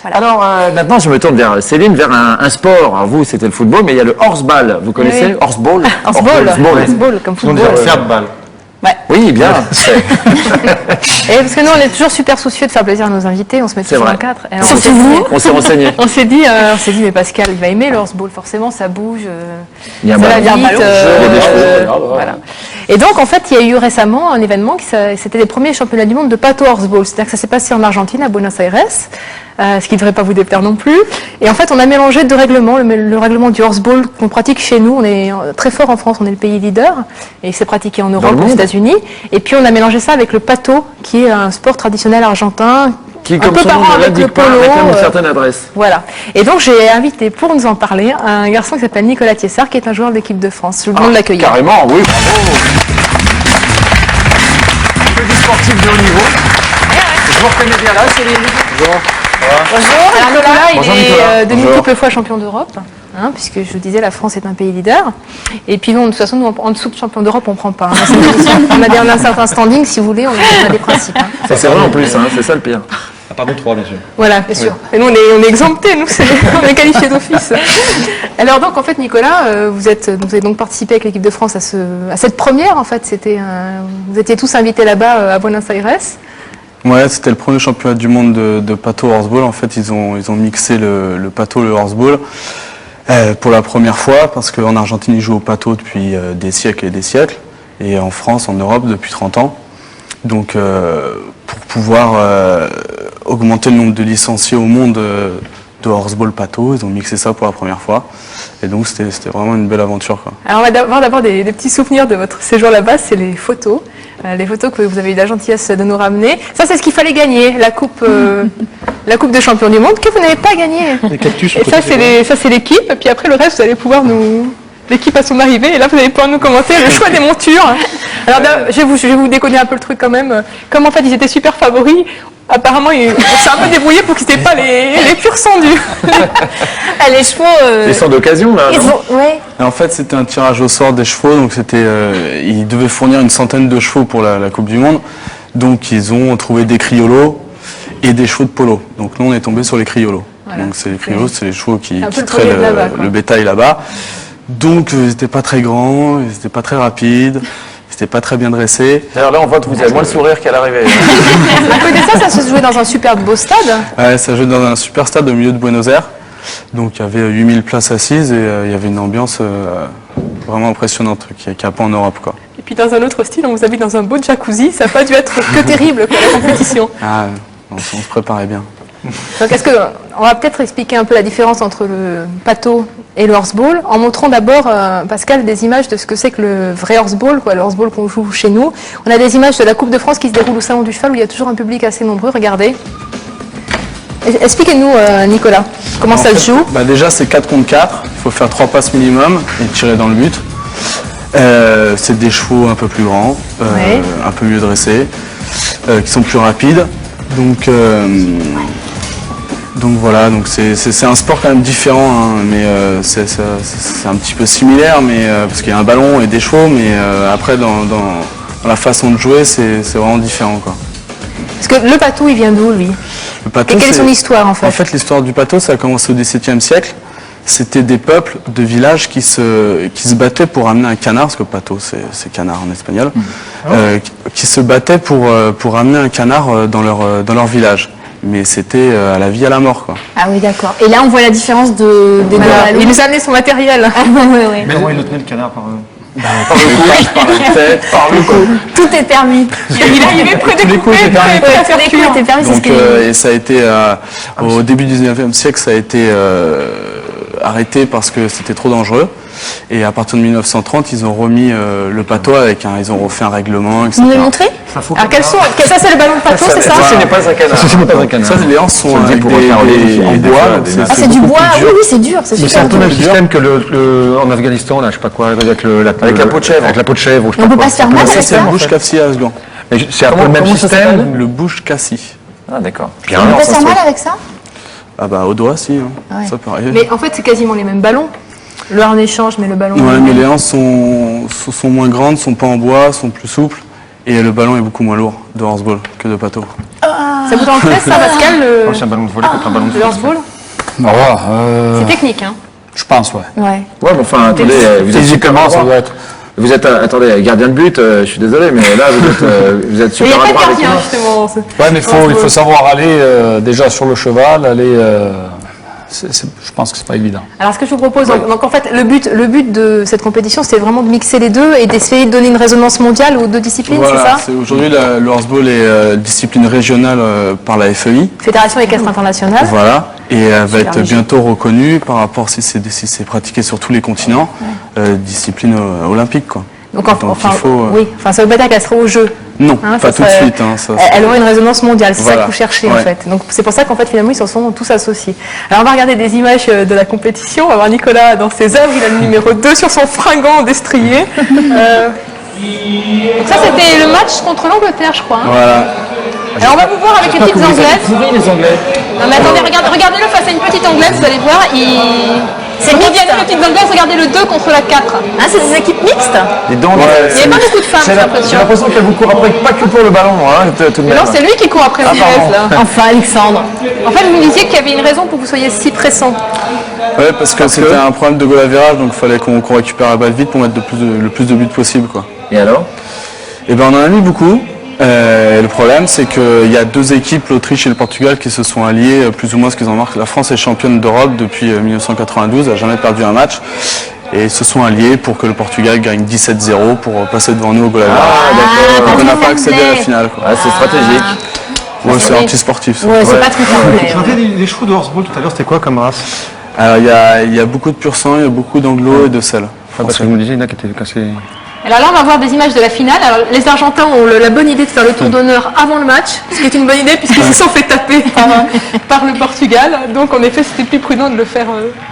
Voilà. Alors maintenant, je me tourne vers Céline, vers un sport. Alors, vous, c'était le football, mais il y a le horseball. Vous connaissez? Oui. Horseball. Horseball, comme football. Faire de balle. Ouais. Oui, bien. Et parce que nous, on est toujours super soucieux de faire plaisir à nos invités, on se met toujours en quatre. Surtout vous. On s'est renseigné. On s'est dit, mais Pascal, il va aimer le horseball, forcément, ça bouge, il y a ça va vite. Voilà. Et donc, en fait, il y a eu récemment un événement, c'était les premiers championnats du monde de pato horseball. C'est-à-dire que ça s'est passé en Argentine, à Buenos Aires, ce qui ne devrait pas vous déplaire non plus. Et en fait, on a mélangé deux règlements. Le règlement du horseball qu'on pratique chez nous, on est très fort en France, on est le pays leader, et c'est pratiqué en Europe, aux États-Unis. Et puis, on a mélangé ça avec le pato, qui est un sport traditionnel argentin, qui, un comme peu son nom parent ne avec le l'indique pas, polo. réclame une certaine adresse. Voilà. Et donc, j'ai invité, pour nous en parler, un garçon qui s'appelle Nicolas Thiessard, qui est un joueur de l'équipe de France. Je vous demande de l'accueillir. Carrément, oui, bravo. Du sportif de haut niveau. Je vous reconnais bien là, Céline. Bonjour. Bonjour. Alors Nicolas, il est de Bonjour. multiples fois champion d'Europe, hein, puisque je vous disais, la France est un pays leader. Et puis, nous, de toute façon, nous, en dessous de champion d'Europe, on ne prend pas. Hein. On a un certain standing, si vous voulez, on a des principes. Hein. Ça, c'est vrai en plus, hein, c'est ça le pire. Ah, pardon, 3, bien sûr. Voilà, bien sûr. Et nous, on est exemptés, nous, on est qualifiés d'office. Alors donc, en fait, Nicolas, vous avez donc participé avec l'équipe de France à cette première, en fait. Vous étiez tous invités là-bas à Buenos Aires. Ouais, c'était le premier championnat du monde de pato horseball. En fait, ils ont mixé le pato et le horseball pour la première fois, parce qu'en Argentine, ils jouent au pato depuis des siècles et des siècles, et en France, en Europe, depuis 30 ans. Donc, pour pouvoir augmenter le nombre de licenciés au monde de horseball pato, ils ont mixé ça pour la première fois. Et donc, c'était vraiment une belle aventure, quoi. Alors, on va avoir d'abord des petits souvenirs de votre séjour là-bas, c'est les photos. Les photos que vous avez eu la gentillesse de nous ramener. Ça, c'est ce qu'il fallait gagner, la coupe de champion du monde, que vous n'avez pas gagné. Les cactus. Et ça, c'est l'équipe. Et puis après, le reste, vous allez pouvoir l'équipe à son arrivée, et là, vous allez pouvoir nous commenter le choix des montures. Alors, je vais vous déconner un peu le truc quand même. Comme en fait, ils étaient super favoris, apparemment, on s'est un peu débrouillé pour qu'ils n'étaient pas les purs sang du. Les chevaux. Ils sont d'occasion, là. Ouais. Et en fait, c'était un tirage au sort des chevaux, donc ils devaient fournir une centaine de chevaux pour la Coupe du Monde. Donc, ils ont trouvé des criolos et des chevaux de polo. Donc, nous, on est tombé sur les criolos. Voilà. Donc, les criolos, c'est les chevaux qui traient le bétail là-bas. Donc, ils n'étaient pas très grands, ils n'étaient pas très rapides. C'était pas très bien dressé. D'ailleurs, là, on voit que vous avez moins le sourire qu'à l'arrivée. À côté de ça se jouait dans un super beau stade. Ouais, ça jouait dans un super stade au milieu de Buenos Aires. Donc, il y avait 8000 places assises et il y avait une ambiance vraiment impressionnante qu'il n'y a pas en Europe, quoi. Et puis, dans un autre style, on vous a mis dans un beau jacuzzi. Ça n'a pas dû être que terrible, quoi, la compétition. Ah, non, on se préparait bien. Donc, on va peut-être expliquer un peu la différence entre le pato et le horseball, en montrant d'abord, Pascal, des images de ce que c'est que le vrai horseball, quoi, le horseball qu'on joue chez nous. On a des images de la Coupe de France qui se déroule au Salon du Cheval, où il y a toujours un public assez nombreux. Regardez. Expliquez-nous, Nicolas, comment ça se joue. Déjà, c'est 4 contre 4. Il faut faire 3 passes minimum et tirer dans le but. C'est des chevaux un peu plus grands, un peu mieux dressés, qui sont plus rapides. Donc voilà, donc c'est un sport quand même différent, hein, mais c'est un petit peu similaire, mais parce qu'il y a un ballon et des chevaux, mais après dans la façon de jouer, c'est vraiment différent, quoi. Parce que le pato, il vient d'où, lui? Le pato, et quelle est son histoire, en fait? En fait, l'histoire du pato, ça a commencé au XVIIe siècle. C'était des peuples de villages qui se battaient pour amener un canard, parce que pato, c'est canard en espagnol, qui se battaient pour amener un canard dans leur village. Mais c'était à la vie, à la mort, quoi. Ah oui, d'accord. Et là, on voit la différence des deux. Il nous a amené son matériel. Ah, ouais. Mais comment il le tenait le canard par Par le cou, par la tête, par le cou. Tout est permis. Il est arrivé près des coupés, près à faire cuire. Donc, et ça a été, au début du 19e siècle, ça a été arrêté parce que c'était trop dangereux. Et à partir de 1930, ils ont remis le pato ils ont refait un règlement, etc. Vous me le montrez? Alors, ça, c'est le ballon de pato, c'est ça? Ce n'est pas un canard. Ce n'est pas un canard. Ça, les hanches sont avec en bois. Ah, c'est du bois. Oui, c'est dur. C'est Mais c'est un super peu le dur. même système que en Afghanistan, là, je sais pas quoi, avec la peau de chèvre. Avec la peau de chèvre. On peut pas se faire mal Ça, avec c'est ça. le bouche cassie à Asglan. C'est un peu le même système. Le bouche cassie. Ah, d'accord. On peut pas se faire mal avec ça? Ah bah au doigt, si. Hein. Ouais. Ça pareil. Mais en fait, c'est quasiment les mêmes ballons. Le harnais change, mais le ballon... Ouais, mais les hanches sont moins grandes, sont pas en bois, sont plus souples. Et le ballon est beaucoup moins lourd de horseball que de pato. Ça vous intéresse ça, Pascal, C'est un ballon de volley contre un ballon de le horseball? C'est technique, hein. Je pense, ouais. Ouais. Ouais, mais enfin, attendez, vous êtes super Physiquement, ça droit. doit être. Vous êtes, attendez, gardien de but, je suis désolé, mais là, vous êtes Il n'y super a pas de droit avec gardien, moi. justement. Ouais, mais il faut savoir aller déjà sur le cheval, aller. Je pense que c'est pas évident. Alors, ce que je vous propose, donc en fait, le but de cette compétition, c'était vraiment de mixer les deux et d'essayer de donner une résonance mondiale aux deux disciplines, Voilà, c'est ça? aujourd'hui le horseball est discipline régionale par la FEI. Fédération équestre internationale. Voilà, et elle va Super être léger. bientôt reconnue par rapport si c'est pratiqué sur tous les continents, discipline olympique quoi. Donc, Donc, enfin, il faut, oui, enfin, ça veut pas dire qu'elle sera au jeu. Non, Hein, pas ça tout de serait- suite. Hein, Elle aurait une résonance mondiale, c'est ça Voilà. que vous cherchez en Ouais. fait. Donc c'est pour ça qu'en fait finalement ils se sont tous associés. Alors on va regarder des images de la compétition. On va voir Nicolas dans ses œuvres. Il a le numéro 2 sur son fringant destrier. Donc ça c'était le match contre l'Angleterre, je crois. Hein. Voilà. Alors on va vous voir avec les petites anglaises. Pourri, les Anglais. Non mais attendez, regardez-le face à une petite anglaise, vous allez voir. C'est mixte. Les petites anglaises, regardez le 2 contre la 4. Hein, c'est des équipes mixtes. Et donc, Il n'y avait pas beaucoup de femmes, j'ai j'ai l'impression. l'impression qu'elle vous court après, pas que pour le ballon, hein, tout de Mais même. non, c'est lui qui court après le pardon. là. Enfin, Alexandre. En fait, vous me disiez qu'il y avait une raison pour que vous soyez si pressant. Ouais, parce que c'était un problème de goal average, donc il fallait qu'on récupère la balle vite pour mettre le plus de buts possible quoi. Et alors? Et ben on en a mis beaucoup. Le problème, c'est qu'il y a deux équipes, l'Autriche et le Portugal, qui se sont alliés plus ou moins ce qu'ils en marquent. La France est championne d'Europe depuis 1992, elle n'a jamais perdu un match. Et ils se sont alliés pour que le Portugal gagne 17-0 pour passer devant nous au goal average. d'accord. Donc on n'a c'est pas accédé à la anglais. finale. Quoi. Ah, c'est stratégique. Ouais, c'est anti-sportif. ça. Ouais, c'est pas très Tu complet. parlais des chevaux de horseball tout à l'heure, c'était quoi comme race? Alors il y a beaucoup de pur sang, il y a beaucoup d'anglo et de sel. Parce que je me disais, il y en a qui étaient cassés. Alors là, on va voir des images de la finale. Alors, les Argentins ont la bonne idée de faire le tour d'honneur avant le match, ce qui est une bonne idée puisqu'ils se sont fait taper par le Portugal. Donc, en effet, c'était plus prudent de le faire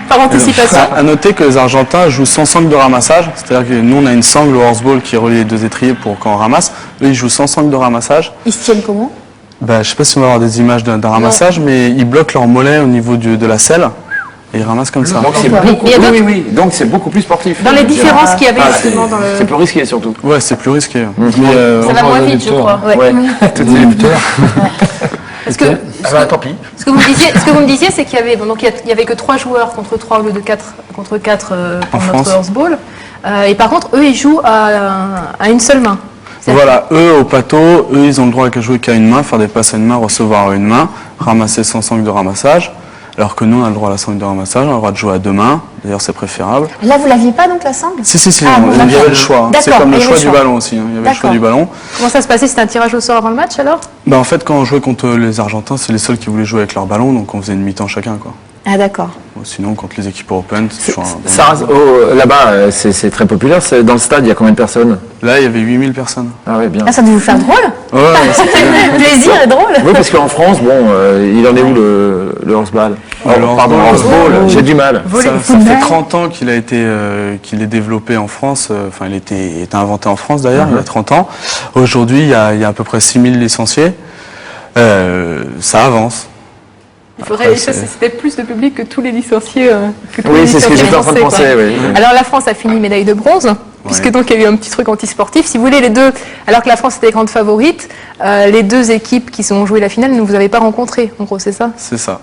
par anticipation. À noter que les Argentins jouent sans sangle de ramassage, c'est-à-dire que nous on a une sangle au horseball qui relie les deux étriers pour quand on ramasse. Eux ils jouent sans sangle de ramassage. Ils se tiennent comment? Bah, je sais pas si on va avoir des images d'un ramassage, mais ils bloquent leur mollet au niveau de la selle et ils ramassent comme ça. Donc c'est Mais beaucoup, il y a oui, d'autres- oui. Donc c'est beaucoup plus sportif. Dans les différences qu'il y avait Ah, justement dans le... c'est plus risqué surtout. Ouais, c'est plus risqué. Mmh. Mais, Ça va moins vite, je crois. Ouais. Ouais. Parce que, Tant pis. ce que vous me disiez, c'est qu'il y avait, bon, donc il y avait que 3 joueurs contre 3 au lieu de 4 contre 4 pour En notre France. horseball. Et par contre, eux, ils jouent à une seule main. Voilà, eux au plateau, eux ils ont le droit de jouer qu'à une main, faire des passes à une main, recevoir à une main, ramasser sans sangle de ramassage. Alors que nous on a le droit à la sangle de ramassage, on a le droit de jouer à deux mains, d'ailleurs c'est préférable. Là, vous l'aviez pas donc la sangle? Si, Ah, bon, il y d'accord. avait le choix. C'est D'accord, comme le il y avait choix le du choix. ballon aussi. Il y avait le choix D'accord. du ballon. Comment ça se passait? C'était un tirage au sort avant le match alors? Bah, en fait, quand on jouait contre les Argentins, c'est les seuls qui voulaient jouer avec leur ballon, donc on faisait une mi-temps chacun. Quoi. Ah, d'accord. Bon, sinon, contre les équipes européennes, c'est toujours un bon Ça, là-bas, c'est très populaire. Dans le stade, il y a combien de personnes? Là, il y avait 8000 personnes. Ah oui, bien. Ah, ça devait vous faire drôle? Ouais, c'était Plaisir et drôle. Oui, parce qu'en France, bon, il en est où le horseball? le Pardon, le horseball, horseball, j'ai du mal. ça fait 30 ans qu'il a été qu'il est développé en France. Enfin, il était inventé en France d'ailleurs, il y a 30 ans. Aujourd'hui, il y a à peu près 6000 licenciés. Ça avance. Il faudrait c'était plus de public que tous les licenciés. Oui, c'est ce que j'étais en train de penser. quoi. Oui. Alors la France a fini médaille de bronze, puisque donc il y a eu un petit truc anti-sportif. Si vous voulez, les deux, alors que la France était grande favorite, les deux équipes qui ont joué la finale ne vous avez pas rencontré. En gros, c'est ça. C'est ça.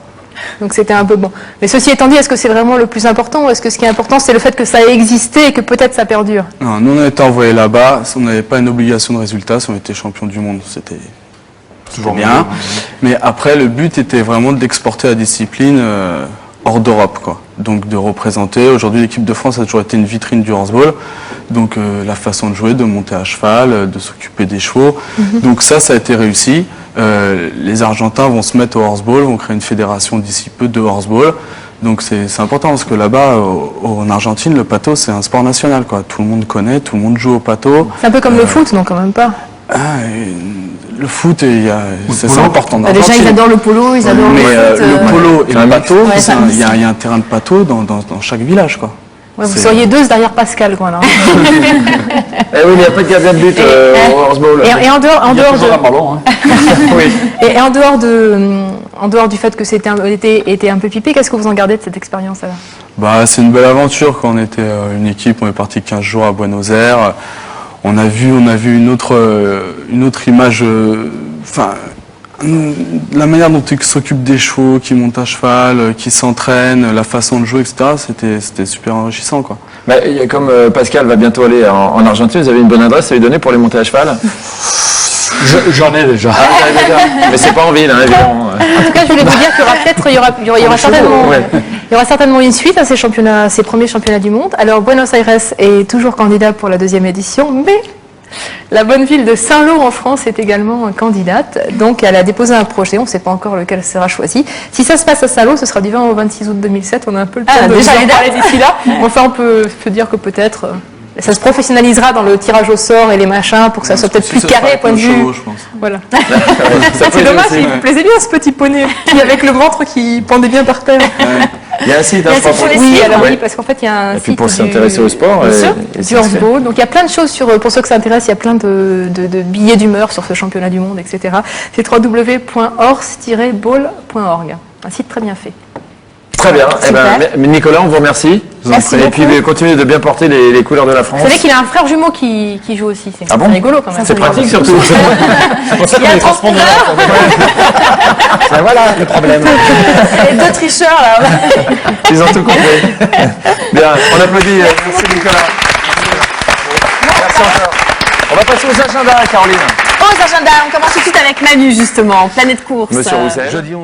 Donc c'était un peu bon. Mais ceci étant dit, est-ce que c'est vraiment le plus important ou est-ce que ce qui est important, c'est le fait que ça ait existé et que peut-être ça perdure? Non, nous, on a été envoyés là-bas. On n'avait pas une obligation de résultat. Si on était champion du monde, c'était toujours bien. Mais après, le but était vraiment d'exporter la discipline hors d'Europe, quoi. Donc de représenter. Aujourd'hui, l'équipe de France a toujours été une vitrine du horseball. Donc la façon de jouer, de monter à cheval, de s'occuper des chevaux. Donc ça a été réussi. Les Argentins vont se mettre au horseball, vont créer une fédération d'ici peu de horseball. Donc c'est important parce que là-bas, en Argentine, le pato, c'est un sport national, quoi. Tout le monde connaît, tout le monde joue au pato. C'est un peu comme le foot, non, quand même pas. Le foot, c'est important. dans Déjà, l'entier. ils adorent le polo, ils adorent Mais le foot. le polo et le bateau, Ouais, il y a un terrain de pato dans chaque village, quoi. Ouais, vous C'est- seriez deux derrière Pascal, quoi, là. Eh oui, mais il n'y a pas de gardien de but au horseball. Et en dehors, Il y a toujours un ballon. Hein. et en dehors du fait que c'était était un peu pipé, qu'est-ce que vous en gardez de cette expérience-là? Bah, c'est une belle aventure. Quand on était une équipe, on est parti 15 jours à Buenos Aires. On a vu une autre image, enfin, La manière dont ils s'occupent des chevaux, qui montent à cheval, qui s'entraînent, la façon de jouer, etc., c'était super enrichissant, quoi. Bah, comme Pascal va bientôt aller en Argentine, vous avez une bonne adresse à lui donner pour les montées à cheval? J'en ai déjà. Ah, vous avez déjà. Mais c'est pas en ville, hein, évidemment. En tout cas, je voulais vous dire qu'il y aura peut-être, il y aura certainement, ouais. il y aura certainement une suite à ces championnats, ces premiers championnats du monde. Alors, Buenos Aires est toujours candidat pour la 2e édition, mais la bonne ville de Saint-Lô en France est également candidate. Donc, elle a déposé un projet. On ne sait pas encore lequel sera choisi. Si ça se passe à Saint-Lô, ce sera du 20 au 26 août 2007. On a un peu le temps de déjà vous en les parler d'ici là. Enfin, on peut dire que peut-être ça se professionnalisera dans le tirage au sort et les machins pour que ça soit peut-être plus carré, point de vue. Chevaux, je pense. Voilà. Ça C'est peut dommage, aussi, il ouais. me plaisait bien ce petit poney, qui avec le ventre qui pendait bien par terre. Il y a un site, hein, je crois, pour les Oui, sites, alors ouais. oui, parce qu'en fait, il y a un Et puis site pour s'intéresser au sport, bien sûr, et du s'inscrire. Horseball. Donc il y a plein de choses pour ceux que ça intéresse, il y a plein de billets d'humeur sur ce championnat du monde, etc. C'est www.horse-ball.org. Un site très bien fait. Très bien. Eh ben, Super. Nicolas, on vous remercie. Merci Et puis beaucoup. continuez de bien porter les couleurs de la France. Vous savez qu'il a un frère jumeau qui joue aussi. C'est Ah bon rigolo quand même. C'est pratique surtout. C'est pour ça qu'on est transpondeur. Ben voilà le problème. Et 2 tricheurs, là. Ils ont tout compris. Bien, on applaudit. Merci Nicolas. Merci encore. On va passer aux agendas, Caroline. Aux agendas, on commence tout de suite avec Manu, justement. Planète course. Monsieur Rousset. Jeudi 11.